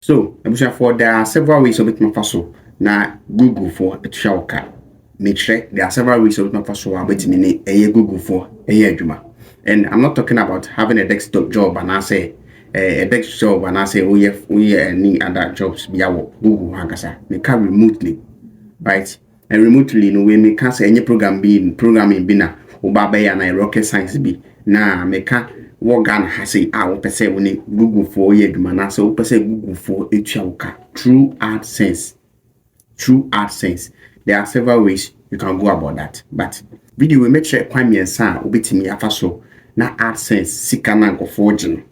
So, for there are several ways of it mafaso na Google for a shawka. Make sure there are several ways of it mafaso about me a Google for a juma. And I'm not talking about having a desktop job and I say a desk job and I say oh yeah any other jobs be our Google hankasa. Me can remotely, right? And remotely no way me can say any programming be na ubaba ya na rocket science be na me can what Ghana has say I will say when Google for ye man so per se Google for etuauka true AdSense. True AdSense. There are several ways you can go about that. But video we make sure kwame ensa obetimi afa so na AdSense sika na nkofo gino.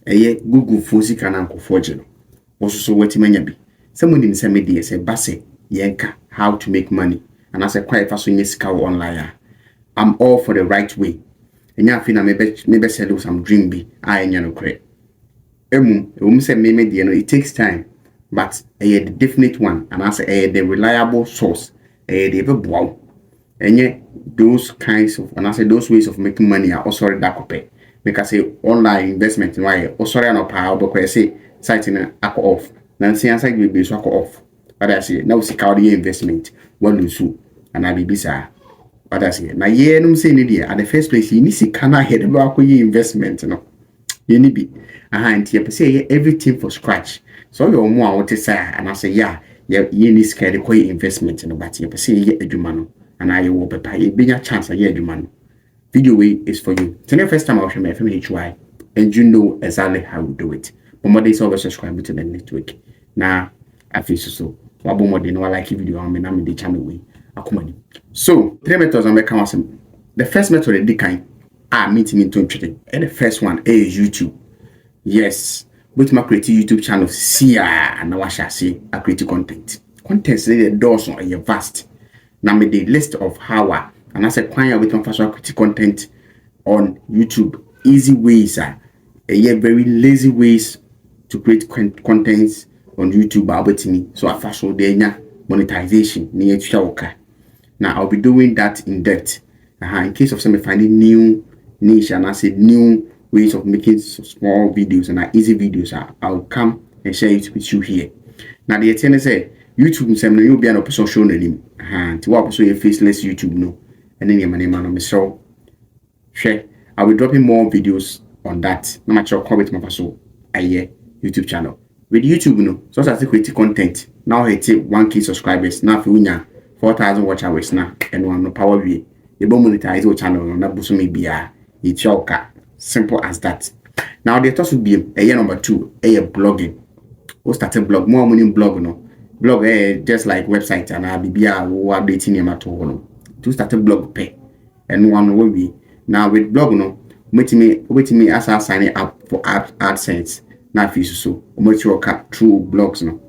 Eye Google for sika na nkofo gino. Also wetimanya bi. Someone in some media say base yenka how to make money. And I say quite fast so sika online. I'm all for the right way. Enya afi na maybe sell some dream bi anya no kre say maybe it takes time but the definite one and I say the reliable source the wow and those kinds of and I say those ways of making money are also that copy because say online investment why also no power but say site in off now see answer will be so off but I say now see the investment what do so and I be sir. But I say, na ye no say ni dia at the first place you need to can head about investment no. You need be and you say everything for scratch. So you more what say and I say yeah, you need scare the investment no but you say ye adwuma no and I will pay you be a chance ye adwuma no. Video way is for you. It's the first time I'll show my FMHY and you know exactly how to do it. But more days always subscribe to the network. Now I feel so. Wabo more than like video on me na me the channel way. So, 3 methods on the The first method is kind meeting into trading. And the first one is YouTube. Yes, with my creative YouTube channel, see and now I shall say I create content. Content is the doors on your vast. Now me the list of how and as a client with my first creative content on YouTube. Easy ways very lazy ways to create contents on YouTube about me. So I first show there monetization near to now I'll be doing that in depth. In case of some finding new niche and I say new ways of making small videos and easy videos, I'll come and share it with you here. Now the attorney say YouTube say you'll be an person showing him. To what so faceless YouTube no, and then your name on so share. I'll be dropping more videos on that. No matter how with my person YouTube channel. With YouTube no, so as to create content. Now I take 1K subscribers. Now if you 4,000 watch hours now and one no power way. You don't monetize your channel on that busu may be it's your car. Simple as that. Now the thought would be a year number 2, blogging. Who started blog more money blog no. Blog just like website and I'll be updating your matter no. To start a blog pay and one will be now with blog no wait me as I sign up for AdSense. Now if you so much your cut through blogs no.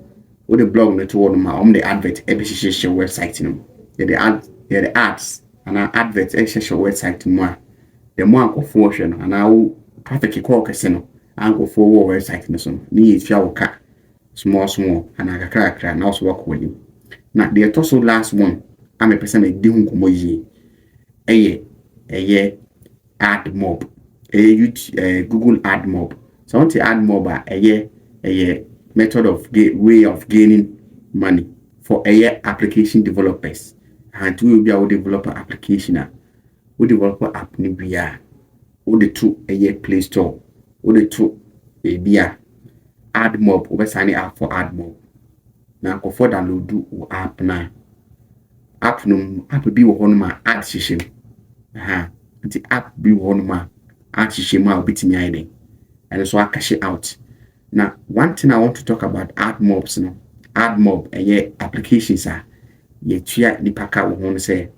With the blog no to on the advert every website no. The ads and our advert every website more. The more I go for and I traffic call casino I go for website no so need your cut small and I crack and also work with you. Now the also last one I'm a person a doing kumoji ad mob Google ad mob. So I want to add mob a method of way of gaining money for application developers and we will be our developer application we developer app ni bia we the two Play Store we the two bia ad mob we sign up for ad mob na ko for download do app na app no app bi wo hono ma ad system the app bi wo hono ma ad system ma obitimi ayi and so I cash it out. Now, one thing I want to talk about ad mobs no. Ad mob applications are the packer will want to say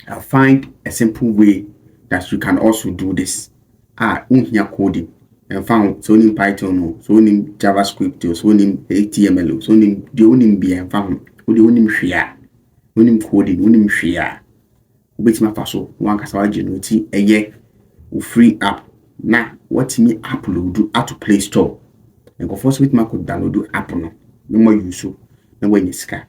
I'll find a simple way that you can also do this. Here coding and found so in Python no, so in JavaScript, so in HTML, so in the only be and found with the only share, only coding, only share. Which my faso one casawa genuity free app. Now what me upload at to Play Store. And go first with my could download app no more use so no when you scan.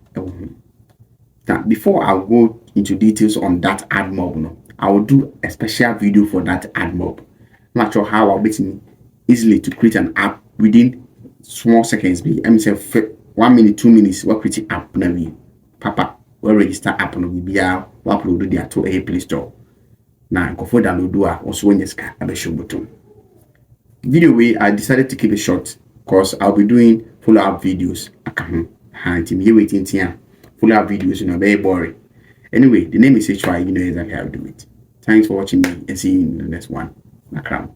Now before I'll go into details on that ad mob no, I will do a special video for that ad mob. I'm not sure how I'll be easily to create an app within small seconds be I'm say 1 minute 2 minutes what pretty app na we papa we register app no be bia we upload dia to a Play Store na nkofo download do a also when ska abesho button. Video way I decided to keep it short because I'll be doing follow-up videos. Waiting here. Follow-up videos, very boring. Anyway, the name is HY, you know exactly how to do it. Thanks for watching me and see you in the next one. Nakram.